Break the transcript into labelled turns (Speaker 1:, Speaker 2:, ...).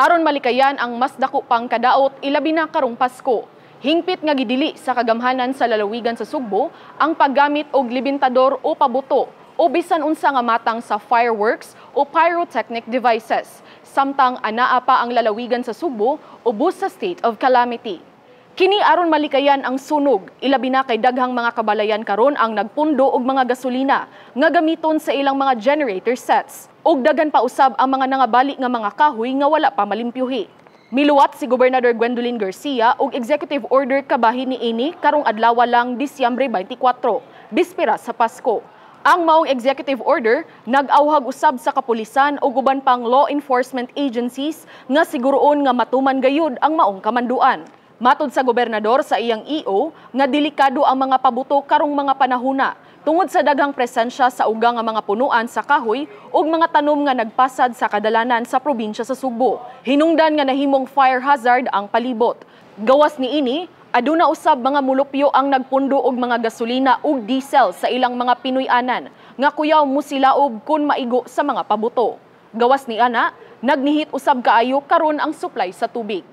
Speaker 1: Aron malikayan ang mas dako pang kadaot ilabi na karong Pasko. Hingpit nga gidili sa kagamhanan sa lalawigan sa Sugbo ang paggamit og libintador o pabuto o bisan unsa nga matang sa fireworks o pyrotechnic devices. Samtang anaa pa ang lalawigan sa Sugbo ubos sa state of calamity. Kini aron malikayan ang sunog, ilabi na kay daghang mga kabalayan karon ang nagpundo og mga gasolina nga gamiton sa ilang mga generator sets. Ug daghan pa usab ang mga nangabali nga mga kahoy nga wala pa malimpyuhi. Miluwat si Gobernador Gwendolyn Garcia og executive order kabahin niini karong adlaw lang Disyembre 24, bispera sa Pasko. Ang maong executive order nag-awhag usab sa kapulisan o uban pang law enforcement agencies nga siguroon nga matuman gayud ang maong kamanduan. Matod sa gobernador sa iyang EO nga delikado ang mga pabuto karong mga panahuna tungod sa daghang presensya sa ugang nga mga punuan sa kahoy ug mga tanom nga nagpasad sa kadalanan sa probinsya sa Sugbo. Hinungdan nga nahimong fire hazard ang palibot. Gawas niini, aduna usab mga mulupyo ang nagpundo og mga gasolina ug diesel sa ilang mga Pinoy-anan nga kuyaw musilaob kun maigo sa mga pabuto. Gawas ni ana, nagnihit usab kaayo karon ang supply sa tubig.